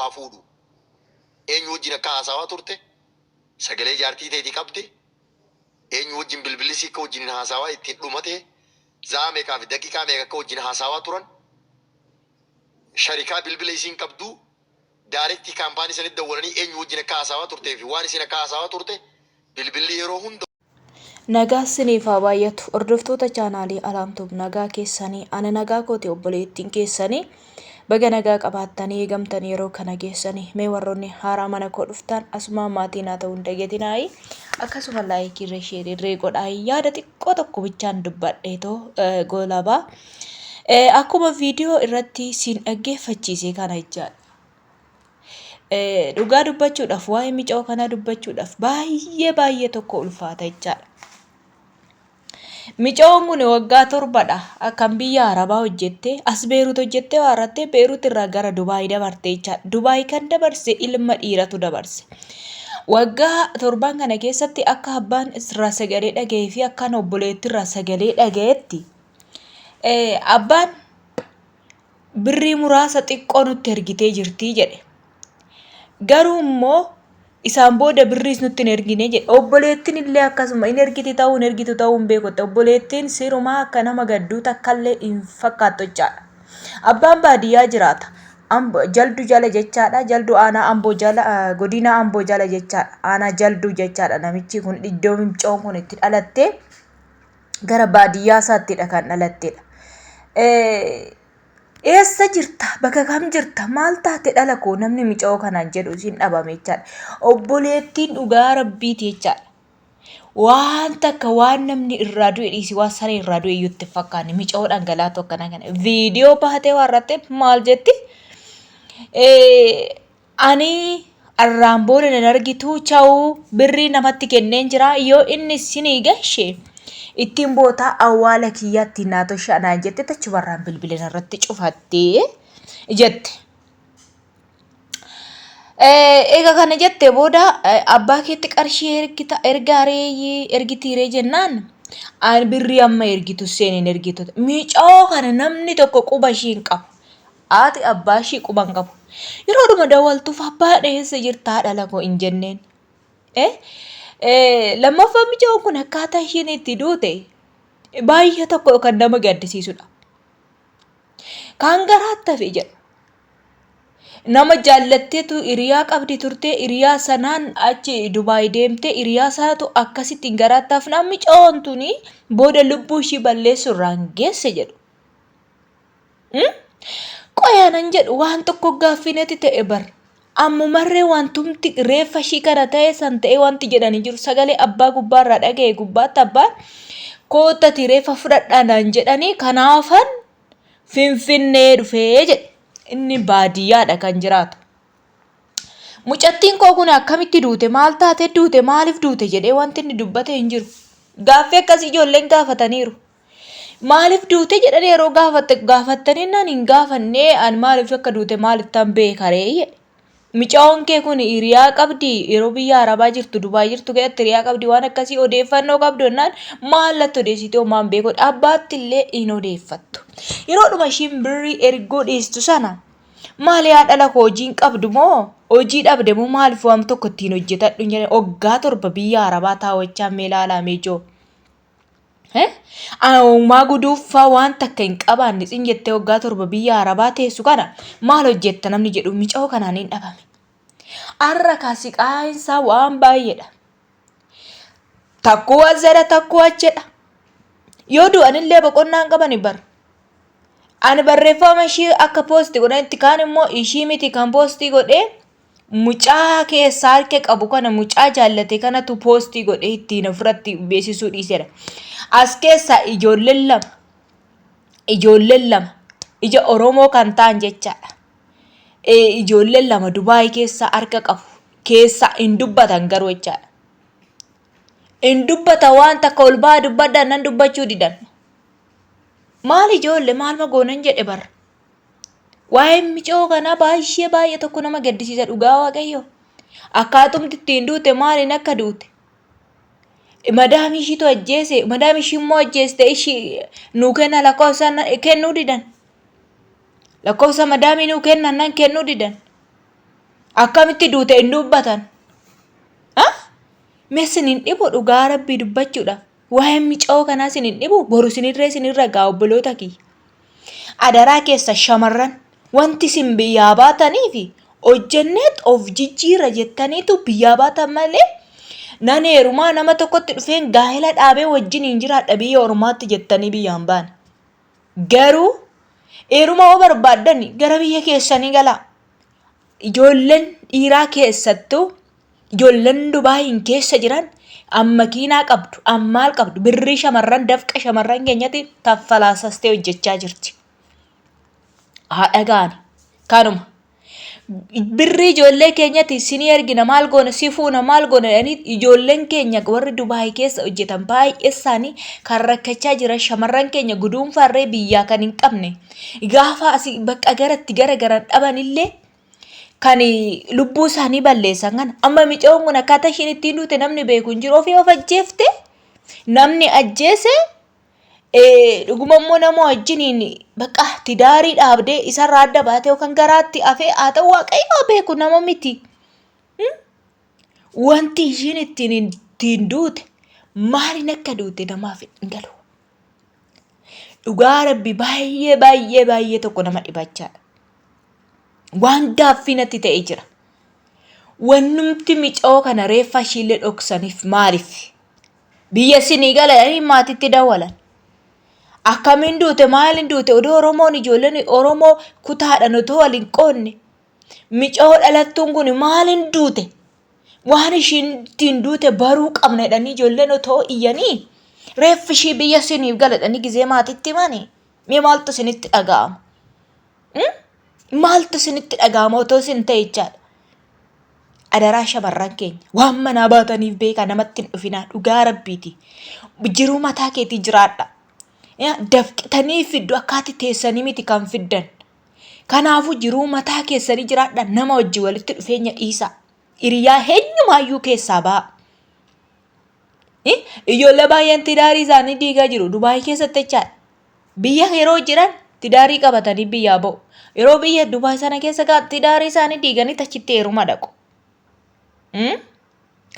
haa fuudhu. Eenyu wajjin akka haasawaa turte sagalee jaartii ta'eeti qabde. Eenyu wajjin bilbilli siikka wajjin haasawaa ittiin dhumate zaa meeqaa fi daqiiqaa meeqa akka wajjin haasawaa turan. Sharikaa bilbila isiin qabdu daarektii kaampaanii sanitti dawwalanii eenyu wajjin akka haasawaa turtee fi waan isin akka haasawaa turte bilbilli yeroo hunda. Nagaa siniif haa baay'atu. Hordoftoota chaanaalii Alaamtuub nagaa keessanii ana nagaa kooti obboleettiin keessanii baga nagaa qabaattanii eegamtan yeroo kana geessanii mee warroonni haaraa mana koo dhuftan asuma maatiin haa ta'uu hin dagatinaayii akkasuma laayikii irra sheerii godhaa yaada xiqqoo tokko bichaan dubbadheetoo goolabaa akkuma viidiyoo irratti siin dhaggeeffachiise kana jechaadha. Dhugaa dubbachuudhaaf waa'ee micoo kana dubbachuudhaaf baay'ee tokko ulfaata jechaadha. Micoon kun waggaa 7dha akkam biyya Arabaa hojjette as Beerut hojjette waaratte Beerut irraa gara Dubaay dabarte jechaadha. Dubaay kan dabarse ilma dhiiratu dabarse. Waggaa 7 kana keessatti akka abbaan irraa sagalee dhaga'ee fi akka obboleetti irraa sagalee dhaga'etti abbaan birrii muraasa xiqqoo nutti ergitee jirti jedhe. Garuu immoo isaan booda birriis nutti hin ergine jedhe. Obboleettiin illee akkasuma in ergiti ta'uu hin ergitu ta'uu hin beekutte. Obboleettiin sirumaa akka nama gadduu takkallee hin fakkaattu jechaadha. Abbaan baadiyyaa jiraata. Jaldu jala jechaadha. Jaldu aanaa amboo jala godina amboo jala jechaadha. Aanaa jaldu jechaadha. Namichi kun iddoo micoon kun itti dhalattee gara baadiyyaa isaattidha kan dhalattedha. Eessa jirta? Bakka kam jirta? Maal taate dhala koo namni micoo kanaan jedhu siin dhabame jechaadha. Obboleettiin dhugaa rabbiiti jechaadha. Waan takka waan namni irraa du'e dhiisi waan saree irraa du'e iyyutti fakkaanne micoo dhangalaatu akkana kana. Viidiyoo baatee warratte maal jetti? Ani arraan booda nan argitu chaa'uu birrii namatti kenneen jira yoo inni sinii gashe ittiin boota awwaala kiyyaatti naatoo shaanaa jette tachi warraan bilbileen irratti cufattee jette. Egaa kana jette booda abbaa keetti qarshii ergitiiree jennaan ani birrii amma ergitu seenin ergitu. Micoo kana namni tokko quba ishii hin qabu. Haati abbaa ishii quba hin qabu. Yeroo dhuma dawwaltuuf abbaa dheessa jirtaa dhala koo hin jenneen. Lammaffaa micoon kun akkaataa isheen itti duute baay'ee tokko kan nama gaddisiisudha. Kan garaatti hafe jedha. Nama jaallatteetu hiriyaa qabdi turte hiriyaa sanaan achi Dubaay deemte hiriyaa sanatu akkasitti garaatti hafnaan micoon tuni booda lubbuu ishii balleessuurraan geesse jedhu. Qoyaanan jedhu waan tokko gaaffinetti ta'e bar. Ammumarree wantumti reeffa ishii kana ta'e san ta'e wanti jedhanii jiru sagalee abbaa gubbaarraa dhaga'e gubbaatti abbaan koottati reeffa fudhadhaanaan jedhanii kanaafan Finfinnee dhufee jedhe. Inni baadiyyaadha kan jiraatu. Mucattiin koo kun akkamitti duute maal taate duute maaliif duute jedhee wanti inni dubbate hin jiru. Gaaffii akkasii ijoolleen gaafataniiru. Maaliif duute jedhanii yeroo gaafattanii naan hin gaafannee ani maaliif akka duute maalittan beekaree jedhe. Micoon kee kun hiriyaa qabdi yeroo biyya Arabaa jirtu Dubaay jirtu keessatti hiriyaa qabdi waan akkasii odeeffannoo qabdu jennaan maallatti odeessitee homaan beeku abbaatti illee hin odeeffattu. Yeroo dhuma ishiin birrii erguu dhiistu sana maali haadhala koo hojiin qabdu moo hojii dhabde moo maaliif waan tokko ittiin hojjetadhu jedhanii waggaa 7 biyya Arabaa taa'uudhaan meelaalaa meejoo. Uumaa guduuffaa waan takka hin qabaanne sin jettee waggaa 7 biyya Arabaa teessu kana maal hojjetta namni jedhu micoo kanaan hin dhabame. Arra kaasiqaansaa waan baay'eedha. Takkuu azera takkuu achedha. Yoo du'anillee boqonnaan qabani bar. Ani barreeffama ishii akka poostii godhan itti kaan immoo ishii miti kan poostii godhee mucaa keessaa harka qabu kana mucaa jaallate kanatu poostii godhee ittiin ofirratti beeksisuu dhiiseera. As keessaa ijoolleen lama ija Oromoo kan ta'an jechaadha. Ijoolleen lama Dubaay keessaa harka qabu keessaa hin dubbatan garuu jechaadha. Hin dubbata waan takka ol ba'aa dubbadhaan nan dubbachuu didan. Maal ijoollee maal magoonan jedhe bar. Waa'ee micoo kana baay'ee tokko nama gaddisiisa dhugaa waaqayyo. Akkaatumti ittiin duute maaliin akka duute. Madaami ishiitu ajjeese madaami ishii immoo ajjeeste ishii nuu kenna lakkoofsa kennuu didan. Lakkoofsa madaami nuu kennan nan kennuu didan. akkamitti duute hin dubbatan? Mee sinin dhibu dhugaa rabbii dubbachuudha. Waa'een micoo kanaa sinin dhibu boru sinirree sinirra gaa obboloota kiyya. Adaraa keessa shamarran wanti sin biyyaa baatanii fi hojjenneet of jijjiirra jettaniitu biyyaa baatan malee nan heerumaa nama tokkotti dhufeen gaa'ela dhaabee wajjin hin jiraadha biyya ormaatti jettanii biyyaan baana. Garuu heerumaa oo barbaaddan gara biyya keessanii galaa. Ijoolleen dhiiraa keessattuu ijoolleen Dubaayin keessa jiran makiinaa qabdu, maal qabdu, birrii shamarran dafqa shamarran keenyatti taffalaasastee hojjechaa jirti. Haadha gaani kanuma birrii ijoollee keenyatti isinii ergina maal goona si fuuna maal goona jedhanii ijoolleen keenya warri Dubaayi keessa hojjetan baay'ee isaanii kan rakkachaa jiran shamarran keenya guduunfaarree biyyaa kan hin qabne gaafa asii bakka garatti garagaran dhabanillee kan lubbuu isaanii balleessan kana amma micoon kun akkaataa ishiin ittiin duute namni beeku hin jiru ofii of ajjeefte namni ajjeese dhuguma immoo nama wajjiniin bakka tidaarii dhaabdee isarraa adda baatee yookaan garaatti hafee haa ta'u waaqayyoo beeku nama miti. Wanti ishiin ittiin duute maaliin akka duute namaaf hin galu. Dhugaa rabbi baay'ee tokko nama dhibachaadha. Waan gaaffii natti ta'ee jira. Wannumti micoo kana reeffa ishiillee dhoksaniif maaliif? Biyya sinii galanii maatitti dawalan. Akkamiin duute maaliin duute odoo Oromoon ijoolleen Oromoo kutaadhaan otoo waliin qoonne micoo dhalattuun kun maaliin duute? Waan ishiin ittiin duute baruu qabna jedhanii ijoolleen otoo iyyanii reeffi ishii biyya siniif galadhanii gizee maatitti himanii mee maaltu isinitti dhaga'ama? Maaltu isinitti dhaga'ama otoo isin ta'e jechaadha. Adaraa shamarran keenya waan manaa baataniif beekaa namatti hin dhufinaa dhugaa rabbiiti. Jiruu mataa keetii jiraadha. Dafqitanii fiddu akkaati teessanii miti kan fiddan. Kanaafuu jiruu mataa keessanii jiraadha nama wajji walitti dhufeenya dhiisa. Hiriyaa eenyumaayyuu keessaa ba'a. Ijoollee baay'een tidaarii isaanii diigaa jiru Dubaayii keessatti jechaadha. Biyya yeroo jiran tidaarii qabatanii biyyaa ba'u. Yeroo biyya Dubaayii sana keessa tidaarii isaanii diiganii tachitti heeruma dhaqu.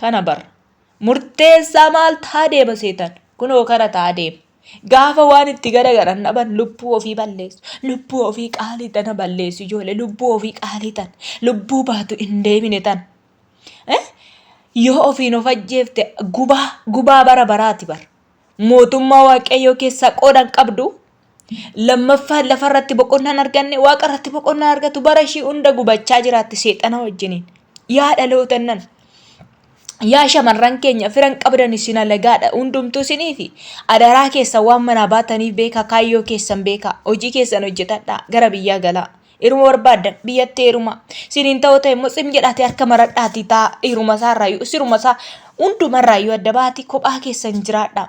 Kana barra. Murteessaa maal taa deema seetan? Kunoo kana taa deema. Gaafa waan itti garagaran dhaban lubbuu ofii balleessu. Lubbuu ofii qaalii tana balleessu ijoollee lubbuu ofii qaalii tan. Lubbuu baatu hin deemine tan. Yoo ofiin of ajjeefte gubaa bara baraati bara. Mootummaa waaqayyoo keessaa qoodan qabdu. Lammaffaan lafarratti boqonnaan arganne waaqarratti boqonnaan argatu bara ishii hunda gubachaa jiraatti seexana wajjiniin. Yaa dhalootan nan. Yaa shamarran keenya firan qabdan isin alagaadha hundumtuu isiniifi adaraa keessa waan manaa baataniif beekaa kaayyoo keessan beekaa hojii keessan hojjetadhaa gara biyyaa galaa. Hiruma barbaaddan biyyatti hiruma. Siniin ta'uu ta'e immoo sim jedhaatee harka maradhaatii ta'a hiruma isaarraayyuu siruma isaa hundumarraayyuu adda baatii kophaa keessan jiraadhaa.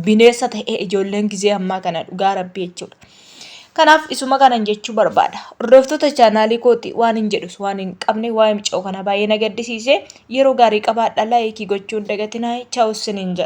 Bineensa ta'ee ijoolleen gizee ammaa kana dhugaa rabbii jechuudha. Kanaaf isuma kanan jechuu barbaada. Hordoftoota chaanaalii kooti waan hin jedhus waan hin qabne waa'ee micoo kana baay'ee na gaddisiise yeroo gaarii qabaadha laayikii gochuun dagatinaa chaa'u siniin jedha.